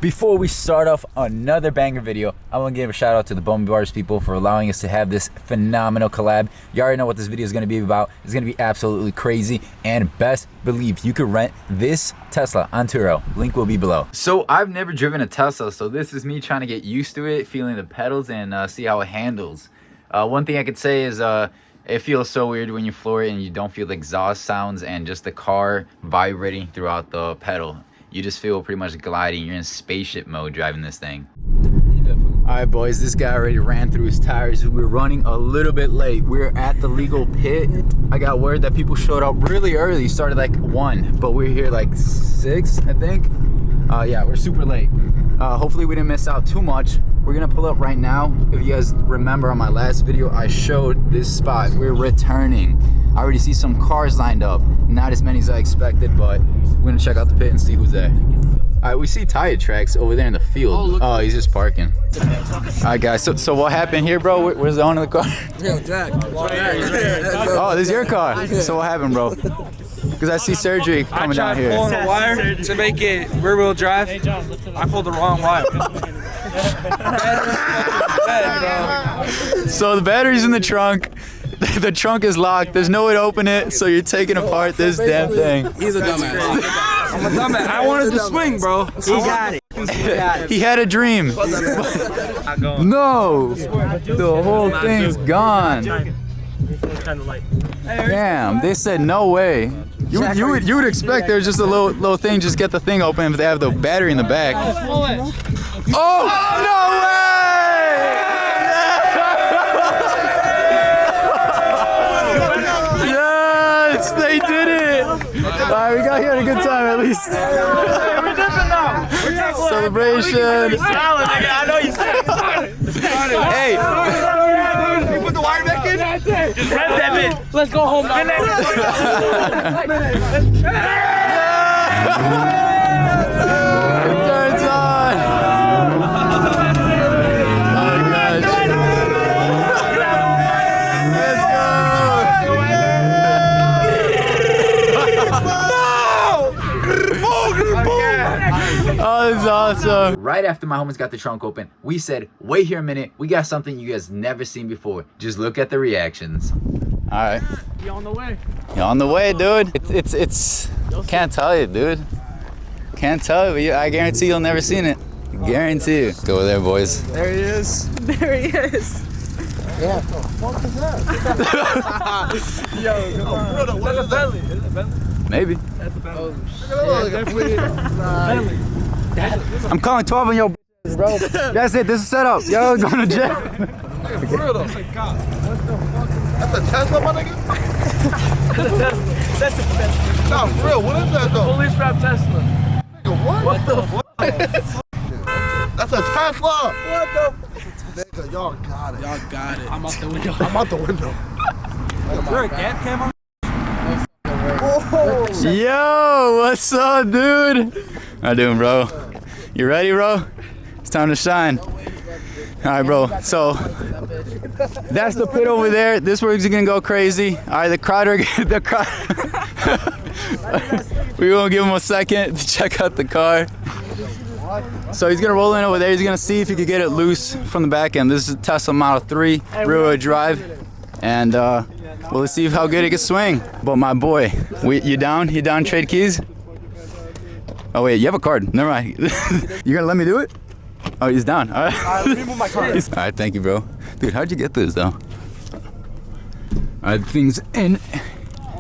Before we start off another banger video, I want to give a shout out to the Bummy Bars people for allowing us to have this phenomenal collab. You already know what this video is going to be about. It's going to be absolutely crazy, and best believe you could rent this Tesla on Turo. Link will be below. So I've never driven a Tesla, so this is me trying to get used to it, feeling the pedals, and see how it handles. One thing I could say is it feels so weird when you floor it and you don't feel the exhaust sounds and just the car vibrating throughout the pedal. You just feel pretty much gliding. You're in spaceship mode driving this thing. All right, boys, this guy already ran through his tires. We're running a little bit late. We're at the legal pit. I got word that people showed up really early. Started like 1, but we're here like 6, I think. Yeah, we're super late. Hopefully we didn't miss out too much. We're gonna pull up right now. If you guys remember on my last video, I showed this spot. We're returning. I already see some cars lined up. Not as many as I expected, but we're gonna check out the pit and see who's there. All right, we see tire tracks over there in the field. Oh, he's just parking. All right, guys, so what happened here, bro? Where's the owner of the car? Yo, Jack. Oh, this is your car. So what happened, bro? Because I see surgery coming down here. I tried pulling a wire to make it rear-wheel drive. I pulled the wrong wire. So the battery's in the trunk. The trunk is locked. There's no way to open it, so you're taking apart this damn thing. He's a dumbass. I'm a dumbass. I wanted to swing, bro. He got it. He had a dream. No, the whole thing's gone. Damn, they said no way. You would expect there's just a little thing, just get the thing open if they have the battery in the back. Oh, no way! Yes, they did it! All right, we got here at a good time at least. Celebration. I know you said it. Hey. You put the wire back in? Just rent that bitch. Let's go home. It turns on. Oh my gosh. Let's go. Oh, this is awesome. Right after my homies got the trunk open, we said, wait here a minute. We got something you guys never seen before. Just look at the reactions. All right. You on the way? You're on the way, dude. It's can't tell you, dude. Can't tell you, but I guarantee you'll never seen it. Guarantee you. Go over there, boys. There he is. There he is. Yeah. What the fuck is that? Yo, come on. That's a Bentley. Is it a Bentley? Maybe. That's a Bentley. Bentley. I'm calling 12 on your bro. That's it. This is set up. Yo, going to jail. For real though. Oh my God. What the fuck? That's a Tesla, my nigga? That's a Tesla. No, for real. What is that though? Police wrap Tesla. Nigga, what the fuck? That's a Tesla. What the? Nigga, y'all got it. Y'all got it. I'm out the window. I'm out the window. Is there a gap cam on? Oh. Yo, what's up, dude? How you doing, bro? You ready, bro? It's time to shine. All right, bro. So that's the pit over there. This where's gonna go crazy. All right, the crowd. We won't give him a second to check out the car. So he's gonna roll in over there. He's gonna see if he could get it loose from the back end. This is a Tesla Model 3 rear-wheel drive, and we'll see how good it can swing. But my boy, you down? You down? Trade keys? Oh wait, you have a card. Never mind. You gonna let me do it? Oh, he's down. All right. Let me move my car. All right, thank you, bro. Dude, how'd you get this though? All right, things in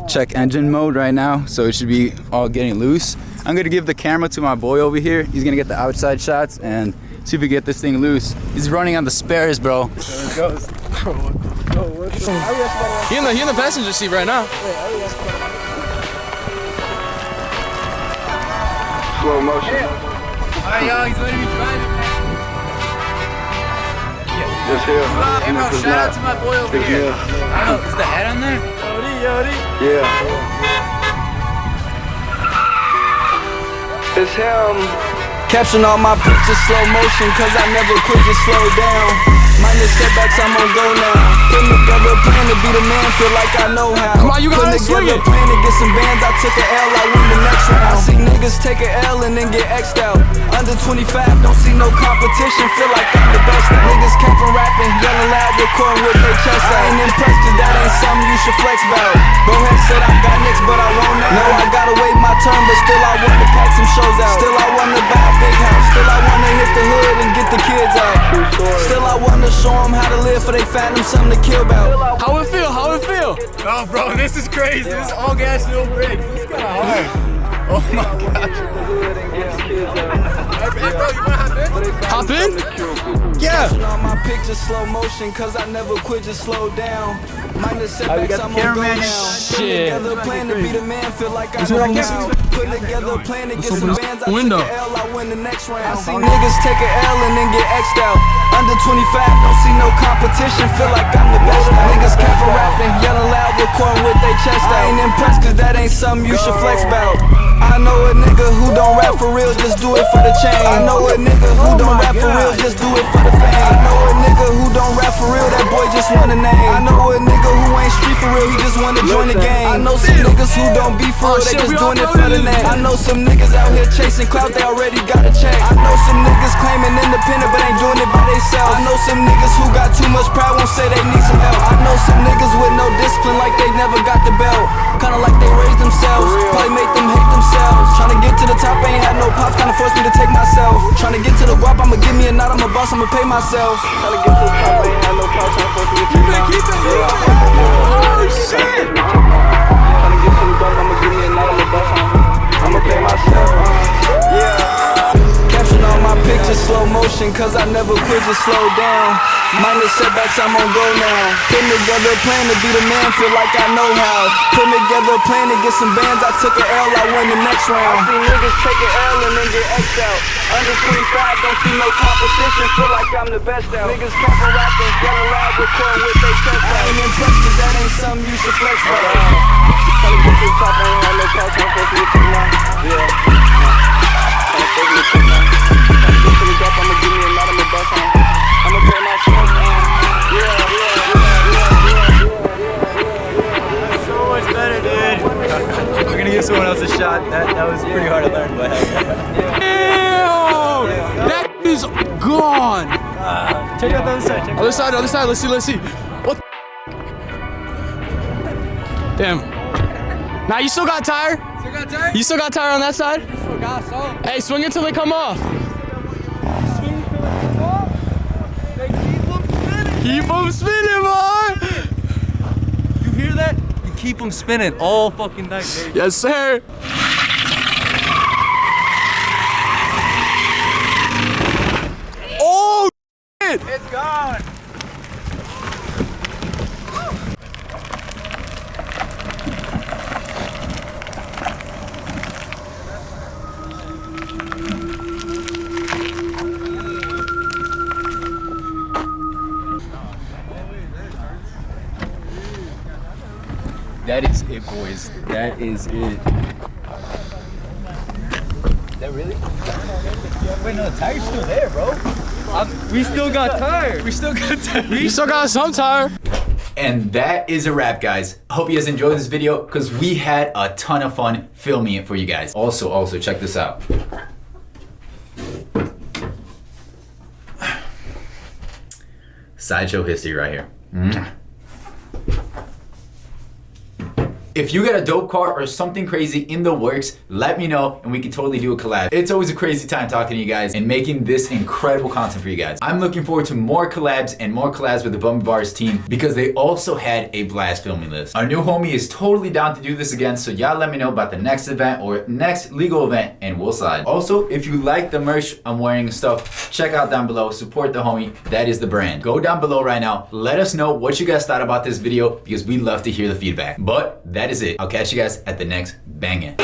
check engine mode right now, so it should be all getting loose. I'm gonna give the camera to my boy over here. He's gonna get the outside shots and see if we get this thing loose. He's running on the spares, bro. There it goes. He in the passenger seat right now. Slow motion. Alright, yo, he's letting me drive it. Just here. Hey, bro, shout out to my boy over here. I don't know, is the head on there? Yodi. Yeah. It's him. Caption all my pictures slow motion, cause I never quit to slow down. Minus setbacks, I'm on go now. Putting together a plan to be the man, feel like I know how. Come on, you gotta Putting swing together it. a plan to get some bands, I took a L, I win the next round. I see niggas take a L and then get X'd out. Under 25, don't see no competition, feel like I'm the best out. Niggas came from rapping, yelling loud, recording with their chest out. I ain't impressed cause that ain't something you should flex about. Bowhead said I got next, but I won't now. No, I gotta wait my turn, but still I wanna pack some shows out. Still I wanna buy a big house. Still I wanna hit the hood and get the kids out. Still I wanna show them how to live for they find them something to kill about. How it feel? How it feel? Oh, bro, this is crazy. This is all gas, no brakes. This is kind of hard. Oh my gosh. Hey, bro, you wanna hop in? Hop in? Yeah. On my pictures slow motion, cause I never quit, just slow down. Minus setbacks, I'm on go now. Putting together a plan to be the man, feel like I know how. Putting together a plan to get some bands, I took Window. a L, I win the next round. I see niggas take a L and then get X'd out. Under 25, don't see no competition, feel like I'm the best out. Niggas came for rapping, yelling loud, recording with their chest out. I ain't impressed cause that ain't something you should flex about. I know a nigga who don't rap for real, just do it for the chain. I know a nigga who don't rap for real, just do it for the fame. I know a nigga who don't rap for real, that boy just want a name. I know a nigga who ain't street for real, he just wanna join the game. I know some niggas who don't be for real, they just doing it for the name. I know some niggas out here chasing clout, they already got a check. I know some niggas claiming independent, but ain't doing it by themselves. I know some niggas who got too much pride, won't say they need some help. I know some niggas with no discipline, like they never got the belt. Kinda like they raised themselves, probably make them hate themselves. Tryna get to the top, ain't had no pops, kinda forced me to take myself. Tryna get to the guap, I'ma give me a knot, I'm a boss, I'ma pay myself. Tryna get to the top, ain't had no pops, kinda forced me to take myself. Keep it. Oh shit. Tryna get to the guap, I'ma give me a knot, I'm a boss, I'ma pay myself. Yeah. Caption on my pictures, slow motion, cause I never quit, just slow down. Minus setbacks, I'm on go now. Putting together a plan to be the man, feel like I know how. Putting together a plan to get some bands, I took a L, I win the next round. I see niggas take a L and then get X'd out. Under 25, don't see no competition, feel like I'm the best out. Niggas come from rapping, yelling loud, recording with they chest out. I ain't impressed cause that ain't something you should flex about. Tryna get to the top, I ain't had no power, I'm supposed to get to the line. Yeah. Tryna get to the top, I'ma give me a lot of my bus on. I'ma pay myself on. So much better, dude. We're gonna give someone else a shot. That was pretty hard to learn, but Ew. That is gone. check out the other side. Other side, other side. Let's see, let's see. What? Damn. Now you still got tire? Still got time? You still got tire on that side? Still got some. Hey, swing it till they come off. Keep them spinning, boy. You hear that? You keep them spinning all fucking night, baby. Yes, sir. Oh, shit. It's gone. That is it, boys. That is it. Is that really? Wait, no, the tire's still there, bro. We still got tire. We still got tire. You still got some tire. And that is a wrap, guys. I hope you guys enjoyed this video because we had a ton of fun filming it for you guys. Also, check this out. Sideshow history right here. If you got a dope car or something crazy in the works, let me know and we can totally do a collab. It's always a crazy time talking to you guys and making this incredible content for you guys. I'm looking forward to more collabs and more collabs with the Bummy Bars team because they also had a blast filming this. Our new homie is totally down to do this again, so y'all let me know about the next event or next legal event and we'll slide. Also, if you like the merch I'm wearing and stuff, check out down below, support the homie, that is the brand. Go down below right now, let us know what you guys thought about this video because we love to hear the feedback. But that is it. I'll catch you guys at the next bangin'.